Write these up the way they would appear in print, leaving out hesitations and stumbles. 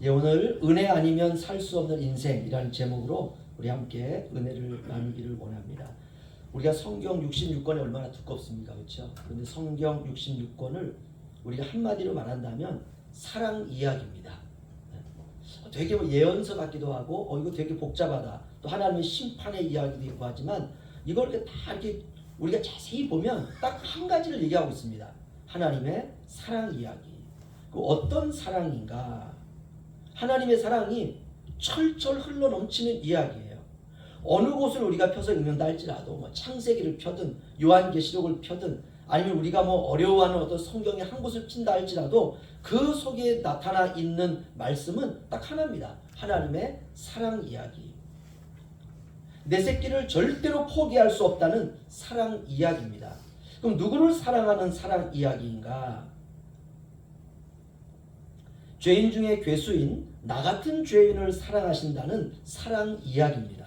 예, 오늘 은혜 아니면 살 수 없는 인생이라는 제목으로 우리 함께 은혜를 나누기를 원합니다. 우리가 성경 66권이 얼마나 두껍습니까? 그렇죠? 그런데 성경 66권을 우리가 한마디로 말한다면 사랑 이야기입니다. 되게 예언서 같기도 하고 이거 되게 복잡하다. 또 하나님의 심판의 이야기도 있고 하지만 이걸 다 이렇게 우리가 자세히 보면 딱 한 가지를 얘기하고 있습니다. 하나님의 사랑 이야기. 그 어떤 사랑인가? 하나님의 사랑이 철철 흘러 넘치는 이야기예요. 어느 곳을 우리가 펴서 읽는다 할지라도 창세기를 펴든 요한계시록을 펴든 아니면 우리가 어려워하는 어떤 성경의 한 곳을 핀다 할지라도 그 속에 나타나 있는 말씀은 딱 하나입니다. 하나님의 사랑 이야기. 내 새끼를 절대로 포기할 수 없다는 사랑 이야기입니다. 그럼 누구를 사랑하는 사랑 이야기인가? 죄인 중에 괴수인 나 같은 죄인을 사랑하신다는 사랑 이야기입니다.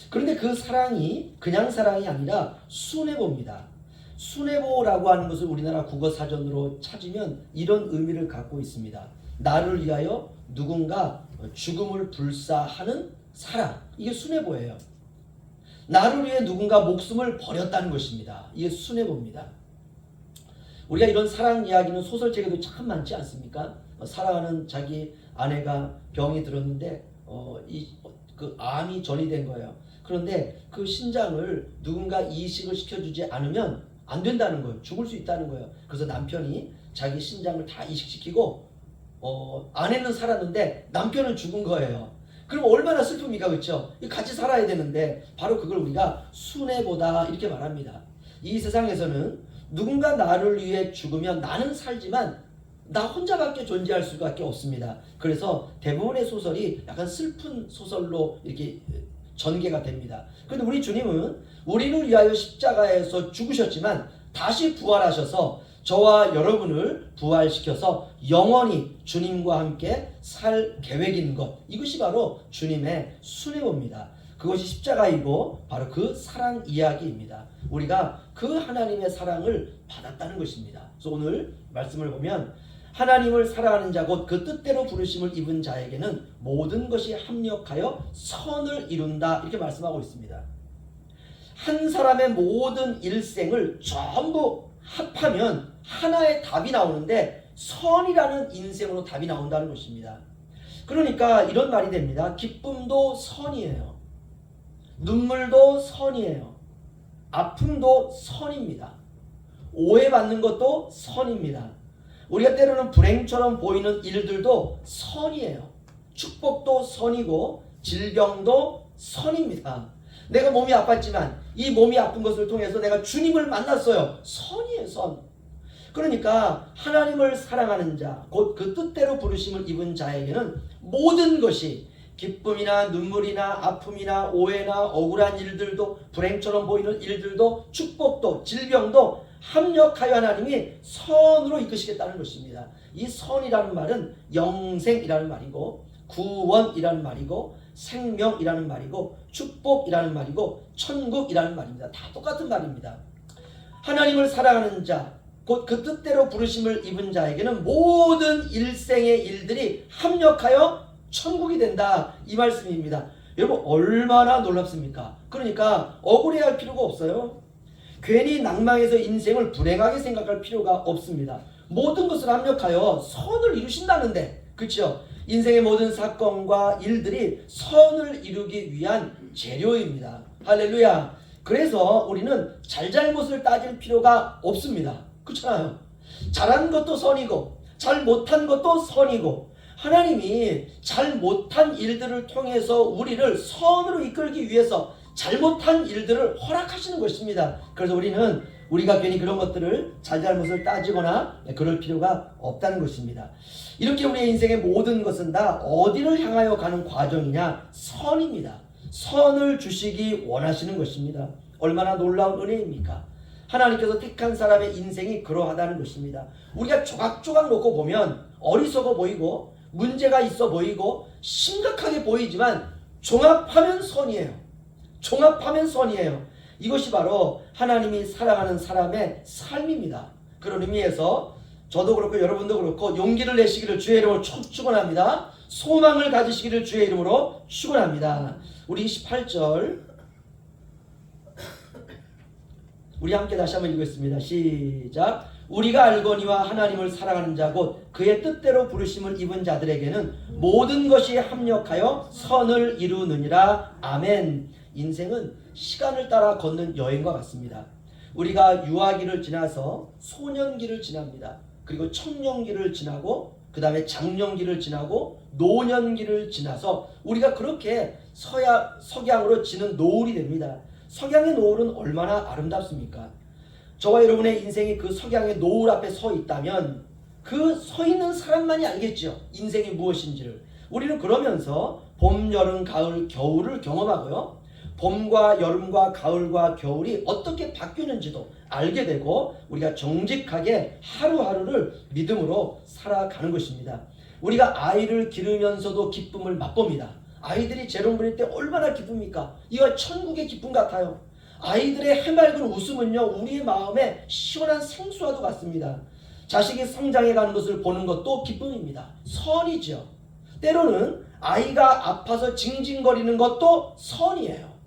그런데 그 사랑이 그냥 사랑이 아니라 순애보입니다. 순애보라고 하는 것을 우리나라 국어사전으로 찾으면 이런 의미를 갖고 있습니다. 나를 위하여 누군가 죽음을 불사하는 사랑. 이게 순애보예요. 나를 위해 누군가 목숨을 버렸다는 것입니다. 이게 순애보입니다. 우리가 이런 사랑 이야기는 소설책에도 참 많지 않습니까? 사랑하는 자기 아내가 병이 들었는데 그 암이 전이된 거예요. 그런데 그 신장을 누군가 이식을 시켜주지 않으면 안 된다는 거예요. 죽을 수 있다는 거예요. 그래서 남편이 자기 신장을 다 이식시키고 아내는 살았는데 남편은 죽은 거예요. 그럼 얼마나 슬픕니까? 그렇죠? 같이 살아야 되는데 바로 그걸 우리가 순애보다 이렇게 말합니다. 이 세상에서는 누군가 나를 위해 죽으면 나는 살지만 나 혼자밖에 존재할 수밖에 없습니다. 그래서 대부분의 소설이 약간 슬픈 소설로 이렇게 전개가 됩니다. 그런데 우리 주님은 우리를 위하여 십자가에서 죽으셨지만 다시 부활하셔서 저와 여러분을 부활시켜서 영원히 주님과 함께 살 계획인 것, 이것이 바로 주님의 순애보입니다. 그것이 십자가이고 바로 그 사랑 이야기입니다. 우리가 그 하나님의 사랑을 받았다는 것입니다. 그래서 오늘 말씀을 보면 하나님을 사랑하는 자 곧 그 뜻대로 부르심을 입은 자에게는 모든 것이 합력하여 선을 이룬다, 이렇게 말씀하고 있습니다. 한 사람의 모든 일생을 전부 합하면 하나의 답이 나오는데 선이라는 인생으로 답이 나온다는 것입니다. 그러니까 이런 말이 됩니다. 기쁨도 선이에요. 눈물도 선이에요. 아픔도 선입니다. 오해받는 것도 선입니다. 우리가 때로는 불행처럼 보이는 일들도 선이에요. 축복도 선이고 질병도 선입니다. 내가 몸이 아팠지만 이 몸이 아픈 것을 통해서 내가 주님을 만났어요. 선이에요, 선. 그러니까 하나님을 사랑하는 자, 곧 그 뜻대로 부르심을 입은 자에게는 모든 것이 기쁨이나 눈물이나 아픔이나 오해나 억울한 일들도 불행처럼 보이는 일들도 축복도 질병도 합력하여 하나님이 선으로 이끄시겠다는 것입니다. 이 선이라는 말은 영생이라는 말이고 구원이라는 말이고 생명이라는 말이고 축복이라는 말이고 천국이라는 말입니다. 다 똑같은 말입니다. 하나님을 사랑하는 자, 곧 그 뜻대로 부르심을 입은 자에게는 모든 일생의 일들이 합력하여 천국이 된다, 이 말씀입니다. 여러분 얼마나 놀랍습니까? 그러니까 억울해할 필요가 없어요. 괜히 낭망해서 인생을 불행하게 생각할 필요가 없습니다. 모든 것을 합력하여 선을 이루신다는데, 그렇죠? 인생의 모든 사건과 일들이 선을 이루기 위한 재료입니다. 할렐루야. 그래서 우리는 잘잘못을 따질 필요가 없습니다. 그렇잖아요. 잘한 것도 선이고 잘 못한 것도 선이고 하나님이 잘못한 일들을 통해서 우리를 선으로 이끌기 위해서 잘못한 일들을 허락하시는 것입니다. 그래서 우리가 괜히 그런 것들을 잘잘못을 따지거나 그럴 필요가 없다는 것입니다. 이렇게 우리의 인생의 모든 것은 다 어디를 향하여 가는 과정이냐? 선입니다. 선을 주시기 원하시는 것입니다. 얼마나 놀라운 은혜입니까? 하나님께서 택한 사람의 인생이 그러하다는 것입니다. 우리가 조각조각 놓고 보면 어리석어 보이고 문제가 있어 보이고 심각하게 보이지만 종합하면 선이에요. 종합하면 선이에요. 이것이 바로 하나님이 사랑하는 사람의 삶입니다. 그런 의미에서 저도 그렇고 여러분도 그렇고 용기를 내시기를 주의 이름으로 축원합니다. 소망을 가지시기를 주의 이름으로 축원합니다. 우리 28절 우리 함께 다시 한번 읽겠습니다. 시작. 우리가 알거니와 하나님을 사랑하는 자 곧 그의 뜻대로 부르심을 입은 자들에게는 모든 것이 합력하여 선을 이루느니라. 아멘. 인생은 시간을 따라 걷는 여행과 같습니다. 우리가 유아기를 지나서 소년기를 지납니다. 그리고 청년기를 지나고 그 다음에 장년기를 지나고 노년기를 지나서 우리가 그렇게 석양으로 지는 노을이 됩니다. 석양의 노을은 얼마나 아름답습니까? 저와 여러분의 인생이 그 석양의 노을 앞에 서 있다면 그 서 있는 사람만이 알겠죠. 인생이 무엇인지를. 우리는 그러면서 봄, 여름, 가을, 겨울을 경험하고요. 봄과 여름과 가을과 겨울이 어떻게 바뀌는지도 알게 되고 우리가 정직하게 하루하루를 믿음으로 살아가는 것입니다. 우리가 아이를 기르면서도 기쁨을 맛봅니다. 아이들이 재롱부릴 때 얼마나 기쁩니까? 이거 천국의 기쁨 같아요. 아이들의 해맑은 웃음은요, 우리의 마음에 시원한 생수와도 같습니다. 자식이 성장해가는 것을 보는 것도 기쁨입니다. 선이죠. 때로는 아이가 아파서 징징거리는 것도 선이에요.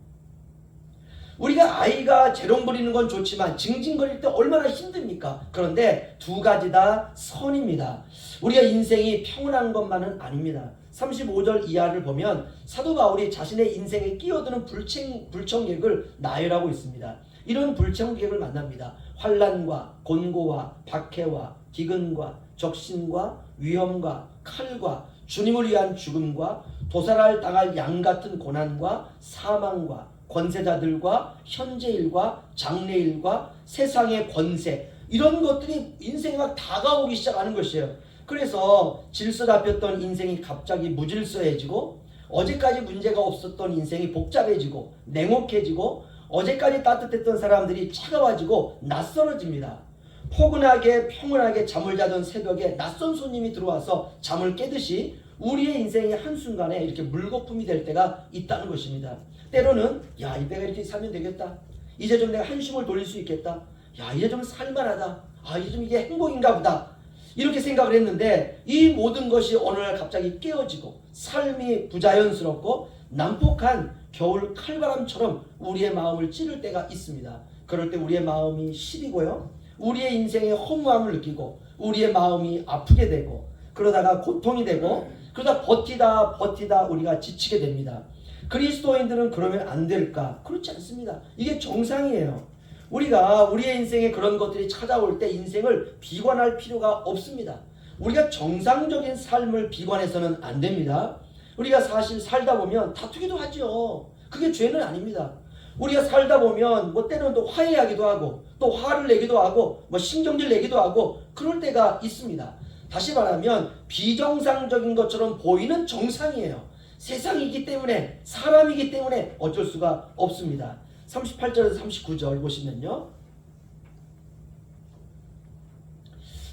우리가 아이가 재롱 부리는 건 좋지만 징징거릴 때 얼마나 힘듭니까? 그런데 두 가지 다 선입니다. 우리가 인생이 평온한 것만은 아닙니다. 35절 이하를 보면 사도 바울이 자신의 인생에 끼어드는 불청객을 나열하고 있습니다. 이런 불청객을 만납니다. 환난과 곤고와 박해와 기근과 적신과 위험과 칼과 주님을 위한 죽음과 도살을 당할 양 같은 고난과 사망과 권세자들과 현재일과 장래일과 세상의 권세, 이런 것들이 인생에 막 다가오기 시작하는 것이에요. 그래서 질서 잡혔던 인생이 갑자기 무질서해지고 어제까지 문제가 없었던 인생이 복잡해지고 냉혹해지고 어제까지 따뜻했던 사람들이 차가워지고 낯설어집니다. 포근하게 평온하게 잠을 자던 새벽에 낯선 손님이 들어와서 잠을 깨듯이 우리의 인생이 한순간에 이렇게 물거품이 될 때가 있다는 것입니다. 때로는 야, 내가 이렇게 살면 되겠다. 이제 좀 내가 한숨을 돌릴 수 있겠다. 야, 이제 좀 살만하다. 아, 이제 좀 이게 행복인가 보다. 이렇게 생각을 했는데 이 모든 것이 어느 날 갑자기 깨어지고 삶이 부자연스럽고 난폭한 겨울 칼바람처럼 우리의 마음을 찌를 때가 있습니다. 그럴 때 우리의 마음이 시리고요. 우리의 인생의 허무함을 느끼고 우리의 마음이 아프게 되고 그러다가 고통이 되고 그러다 버티다 우리가 지치게 됩니다. 그리스도인들은 그러면 안 될까? 그렇지 않습니다. 이게 정상이에요. 우리가 우리의 인생에 그런 것들이 찾아올 때 인생을 비관할 필요가 없습니다. 우리가 정상적인 삶을 비관해서는 안 됩니다. 우리가 사실 살다 보면 다투기도 하죠. 그게 죄는 아닙니다. 우리가 살다 보면 뭐 때로는 또 화해하기도 하고 또 화를 내기도 하고 뭐 신경질 내기도 하고 그럴 때가 있습니다. 다시 말하면 비정상적인 것처럼 보이는 정상이에요. 세상이기 때문에 사람이기 때문에 어쩔 수가 없습니다. 38절에서 39절 보시면요.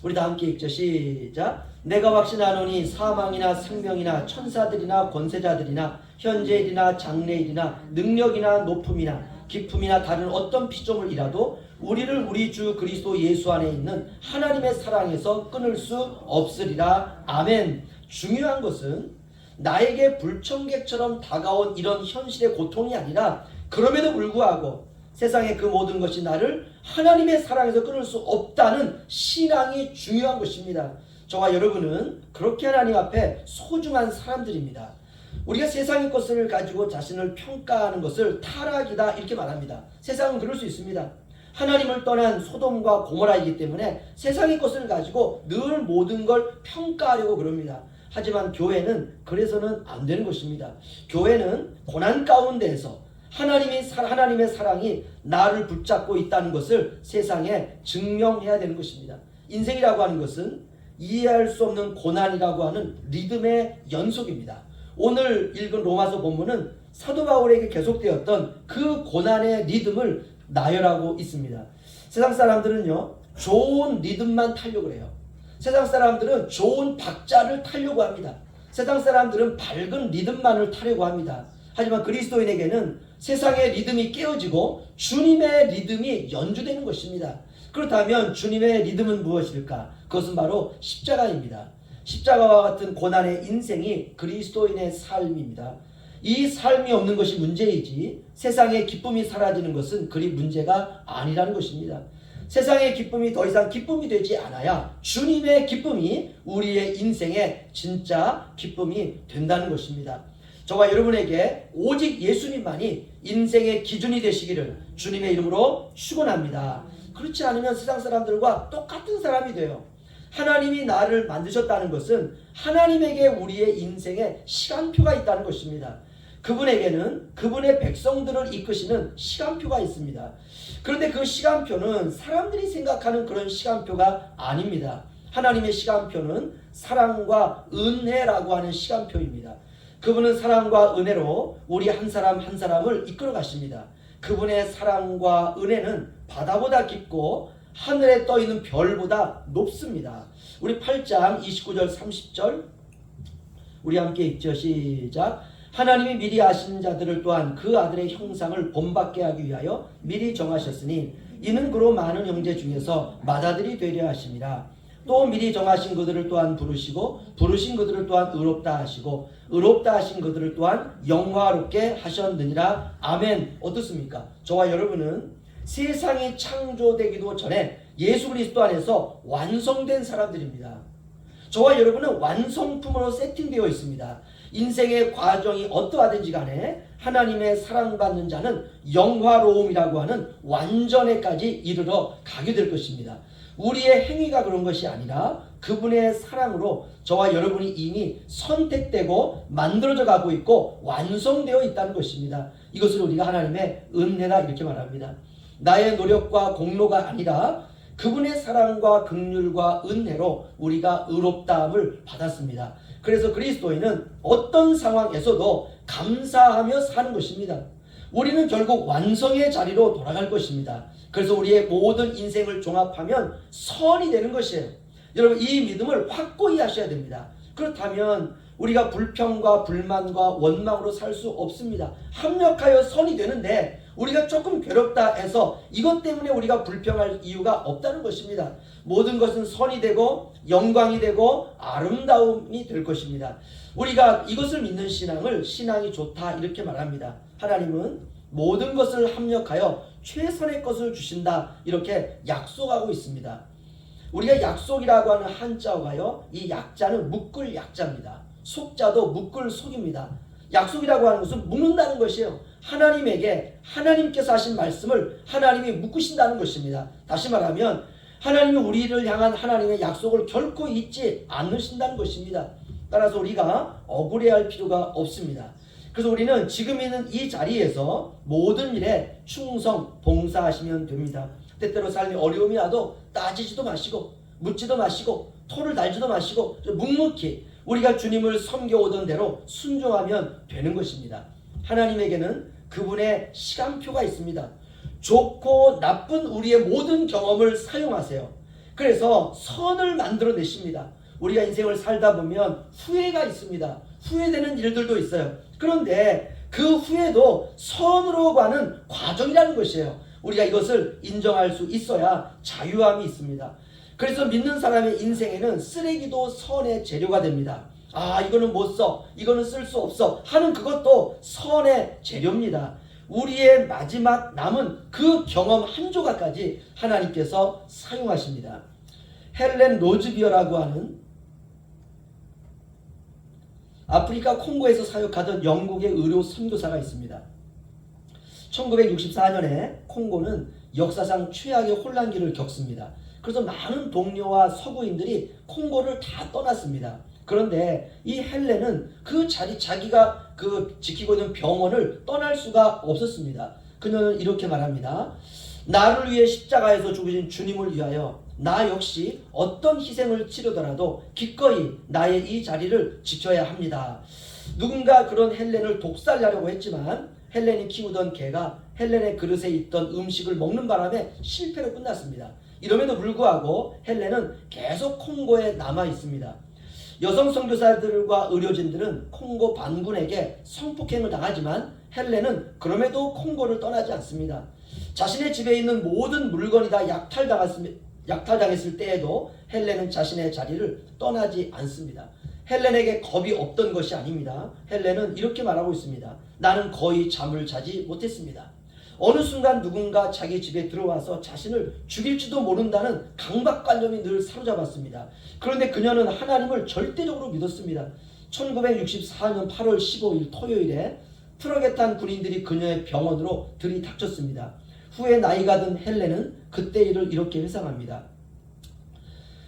우리 다 함께 읽죠. 시작. 내가 확신하노니 사망이나 생명이나 천사들이나 권세자들이나 현재일이나 장래일이나 능력이나 높음이나 깊음이나 다른 어떤 피조물이라도 우리를 우리 주 그리스도 예수 안에 있는 하나님의 사랑에서 끊을 수 없으리라. 아멘. 중요한 것은 나에게 불청객처럼 다가온 이런 현실의 고통이 아니라 그럼에도 불구하고 세상의 그 모든 것이 나를 하나님의 사랑에서 끊을 수 없다는 신앙이 중요한 것입니다. 저와 여러분은 그렇게 하나님 앞에 소중한 사람들입니다. 우리가 세상의 것을 가지고 자신을 평가하는 것을 타락이다 이렇게 말합니다. 세상은 그럴 수 있습니다. 하나님을 떠난 소돔과 고모라이기 때문에 세상의 것을 가지고 늘 모든 걸 평가하려고 그럽니다. 하지만 교회는 그래서는 안 되는 것입니다. 교회는 고난 가운데에서 하나님의 사랑이 나를 붙잡고 있다는 것을 세상에 증명해야 되는 것입니다. 인생이라고 하는 것은 이해할 수 없는 고난이라고 하는 리듬의 연속입니다. 오늘 읽은 로마서 본문은 사도 바울에게 계속되었던 그 고난의 리듬을 나열하고 있습니다. 세상 사람들은요, 좋은 리듬만 타려고 해요. 세상 사람들은 좋은 박자를 타려고 합니다. 세상 사람들은 밝은 리듬만을 타려고 합니다. 하지만 그리스도인에게는 세상의 리듬이 깨어지고 주님의 리듬이 연주되는 것입니다. 그렇다면 주님의 리듬은 무엇일까? 그것은 바로 십자가입니다. 십자가와 같은 고난의 인생이 그리스도인의 삶입니다. 이 삶이 없는 것이 문제이지 세상의 기쁨이 사라지는 것은 그리 문제가 아니라는 것입니다. 세상의 기쁨이 더 이상 기쁨이 되지 않아야 주님의 기쁨이 우리의 인생의 진짜 기쁨이 된다는 것입니다. 저와 여러분에게 오직 예수님만이 인생의 기준이 되시기를 주님의 이름으로 축원합니다. 그렇지 않으면 세상 사람들과 똑같은 사람이 돼요. 하나님이 나를 만드셨다는 것은 하나님에게 우리의 인생에 시간표가 있다는 것입니다. 그분에게는 그분의 백성들을 이끄시는 시간표가 있습니다. 그런데 그 시간표는 사람들이 생각하는 그런 시간표가 아닙니다. 하나님의 시간표는 사랑과 은혜라고 하는 시간표입니다. 그분은 사랑과 은혜로 우리 한 사람 한 사람을 이끌어 가십니다. 그분의 사랑과 은혜는 바다보다 깊고 하늘에 떠있는 별보다 높습니다. 우리 8장 29절 30절 우리 함께 읽죠. 시작. 하나님이 미리 아신 자들을 또한 그 아들의 형상을 본받게 하기 위하여 미리 정하셨으니 이는 그로 많은 형제 중에서 맏아들이 되려 하심이라. 또 미리 정하신 그들을 또한 부르시고 부르신 그들을 또한 의롭다 하시고 의롭다 하신 그들을 또한 영화롭게 하셨느니라. 아멘. 어떻습니까? 저와 여러분은 세상이 창조되기도 전에 예수 그리스도 안에서 완성된 사람들입니다. 저와 여러분은 완성품으로 세팅되어 있습니다. 인생의 과정이 어떠하든지 간에 하나님의 사랑받는 자는 영화로움이라고 하는 완전에까지 이르러 가게 될 것입니다. 우리의 행위가 그런 것이 아니라 그분의 사랑으로 저와 여러분이 이미 선택되고 만들어져 가고 있고 완성되어 있다는 것입니다. 이것을 우리가 하나님의 은혜다 이렇게 말합니다. 나의 노력과 공로가 아니라 그분의 사랑과 긍휼과 은혜로 우리가 의롭다함을 받았습니다. 그래서 그리스도인은 어떤 상황에서도 감사하며 사는 것입니다. 우리는 결국 완성의 자리로 돌아갈 것입니다. 그래서 우리의 모든 인생을 종합하면 선이 되는 것이에요. 여러분 이 믿음을 확고히 하셔야 됩니다. 그렇다면 우리가 불평과 불만과 원망으로 살 수 없습니다. 합력하여 선이 되는데 우리가 조금 괴롭다 해서 이것 때문에 우리가 불평할 이유가 없다는 것입니다. 모든 것은 선이 되고 영광이 되고 아름다움이 될 것입니다. 우리가 이것을 믿는 신앙이 좋다 이렇게 말합니다. 하나님은 모든 것을 합력하여 최선의 것을 주신다 이렇게 약속하고 있습니다. 우리가 약속이라고 하는 한자어가요, 이 약자는 묶을 약자입니다. 속자도 묶을 속입니다. 약속이라고 하는 것은 묶는다는 것이에요. 하나님에게 하나님께서 하신 말씀을 하나님이 묶으신다는 것입니다. 다시 말하면 하나님이 우리를 향한 하나님의 약속을 결코 잊지 않으신다는 것입니다. 따라서 우리가 억울해할 필요가 없습니다. 그래서 우리는 지금 있는 이 자리에서 모든 일에 충성, 봉사하시면 됩니다. 때때로 삶이 어려움이 와도 따지지도 마시고 묻지도 마시고 토를 달지도 마시고 묵묵히 우리가 주님을 섬겨오던 대로 순종하면 되는 것입니다. 하나님에게는 그분의 시간표가 있습니다. 좋고 나쁜 우리의 모든 경험을 사용하세요. 그래서 선을 만들어내십니다. 우리가 인생을 살다 보면 후회가 있습니다. 후회되는 일들도 있어요. 그런데 그 후회도 선으로 가는 과정이라는 것이에요. 우리가 이것을 인정할 수 있어야 자유함이 있습니다. 그래서 믿는 사람의 인생에는 쓰레기도 선의 재료가 됩니다. 아, 이거는 못 써, 이거는 쓸 수 없어 하는 그것도 선의 재료입니다. 우리의 마지막 남은 그 경험 한 조각까지 하나님께서 사용하십니다. 헬렌 로즈비어라고 하는 아프리카 콩고에서 사역하던 영국의 의료 선교사가 있습니다. 1964년에 콩고는 역사상 최악의 혼란기를 겪습니다. 그래서 많은 동료와 서구인들이 콩고를 다 떠났습니다. 그런데 이 헬렌은 그 자기가 지키고 있는 병원을 떠날 수가 없었습니다. 그녀는 이렇게 말합니다. 나를 위해 십자가에서 죽으신 주님을 위하여 나 역시 어떤 희생을 치르더라도 기꺼이 나의 이 자리를 지켜야 합니다. 누군가 그런 헬렌을 독살하려고 했지만 헬렌이 키우던 개가 헬렌의 그릇에 있던 음식을 먹는 바람에 실패로 끝났습니다. 이럼에도 불구하고 헬렌은 계속 콩고에 남아 있습니다. 여성 선교사들과 의료진들은 콩고 반군에게 성폭행을 당하지만 헬렌은 그럼에도 콩고를 떠나지 않습니다. 자신의 집에 있는 모든 물건이 다 약탈당했을 때에도 헬렌은 자신의 자리를 떠나지 않습니다. 헬렌에게 겁이 없던 것이 아닙니다. 헬렌은 이렇게 말하고 있습니다. 나는 거의 잠을 자지 못했습니다. 어느 순간 누군가 자기 집에 들어와서 자신을 죽일지도 모른다는 강박관념이 늘 사로잡았습니다. 그런데 그녀는 하나님을 절대적으로 믿었습니다. 1964년 8월 15일 토요일에 트럭에 탄 군인들이 그녀의 병원으로 들이닥쳤습니다. 후에 나이가 든 헬렌은 그때 일을 이렇게 회상합니다.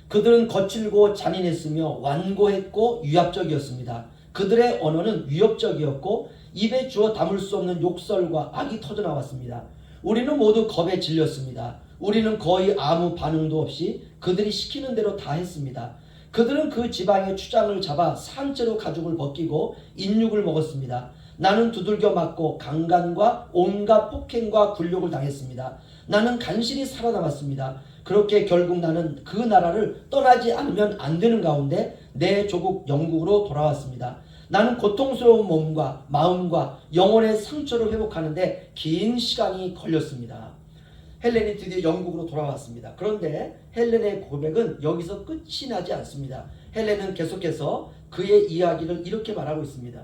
그들은 거칠고 잔인했으며 완고했고 위압적이었습니다. 그들의 언어는 위협적이었고 입에 주어 담을 수 없는 욕설과 악이 터져나왔습니다. 우리는 모두 겁에 질렸습니다. 우리는 거의 아무 반응도 없이 그들이 시키는 대로 다 했습니다. 그들은 그 지방의 추장을 잡아 산채로 가죽을 벗기고 인육을 먹었습니다. 나는 두들겨 맞고 강간과 온갖 폭행과 굴욕을 당했습니다. 나는 간신히 살아남았습니다. 그렇게 결국 나는 그 나라를 떠나지 않으면 안 되는 가운데 내 조국 영국으로 돌아왔습니다. 나는 고통스러운 몸과 마음과 영혼의 상처를 회복하는데 긴 시간이 걸렸습니다. 헬렌이 드디어 영국으로 돌아왔습니다. 그런데 헬렌의 고백은 여기서 끝이 나지 않습니다. 헬렌은 계속해서 그의 이야기를 이렇게 말하고 있습니다.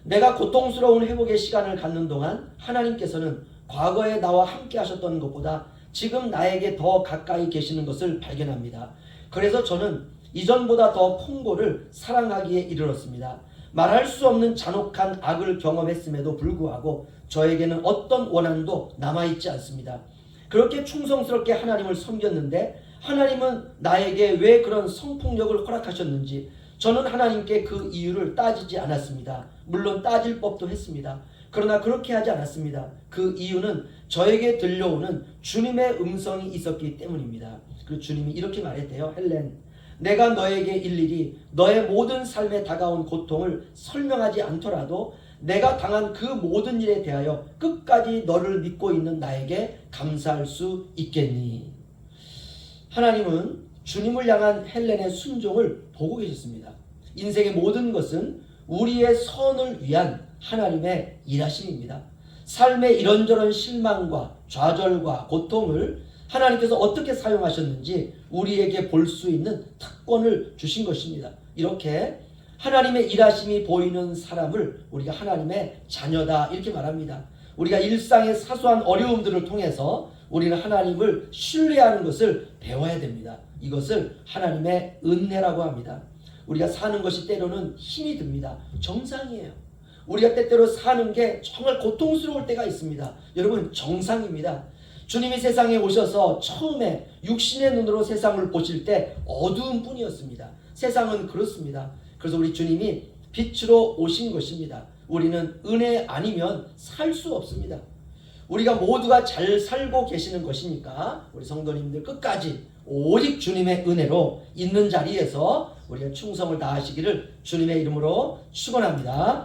내가 고통스러운 회복의 시간을 갖는 동안 하나님께서는 과거에 나와 함께 하셨던 것보다 지금 나에게 더 가까이 계시는 것을 발견합니다. 그래서 저는 이전보다 더 콩고를 사랑하기에 이르렀습니다. 말할 수 없는 잔혹한 악을 경험했음에도 불구하고 저에게는 어떤 원한도 남아있지 않습니다. 그렇게 충성스럽게 하나님을 섬겼는데 하나님은 나에게 왜 그런 성폭력을 허락하셨는지 저는 하나님께 그 이유를 따지지 않았습니다. 물론 따질 법도 했습니다. 그러나 그렇게 하지 않았습니다. 그 이유는 저에게 들려오는 주님의 음성이 있었기 때문입니다. 그리고 주님이 이렇게 말했대요. 헬렌, 내가 너에게 일일이 너의 모든 삶에 다가온 고통을 설명하지 않더라도 내가 당한 그 모든 일에 대하여 끝까지 너를 믿고 있는 나에게 감사할 수 있겠니? 하나님은 주님을 향한 헬렌의 순종을 보고 계셨습니다. 인생의 모든 것은 우리의 선을 위한 하나님의 일하심입니다. 삶의 이런저런 실망과 좌절과 고통을 하나님께서 어떻게 사용하셨는지 우리에게 볼 수 있는 특권을 주신 것입니다. 이렇게 하나님의 일하심이 보이는 사람을 우리가 하나님의 자녀다 이렇게 말합니다. 우리가 일상의 사소한 어려움들을 통해서 우리는 하나님을 신뢰하는 것을 배워야 됩니다. 이것을 하나님의 은혜라고 합니다. 우리가 사는 것이 때로는 힘이 듭니다. 정상이에요. 우리가 때때로 사는 게 정말 고통스러울 때가 있습니다. 여러분, 정상입니다. 주님이 세상에 오셔서 처음에 육신의 눈으로 세상을 보실 때 어두운 뿐이었습니다. 세상은 그렇습니다. 그래서 우리 주님이 빛으로 오신 것입니다. 우리는 은혜 아니면 살 수 없습니다. 우리가 모두가 잘 살고 계시는 것이니까 우리 성도님들 끝까지 오직 주님의 은혜로 있는 자리에서 우리가 충성을 다하시기를 주님의 이름으로 축원합니다.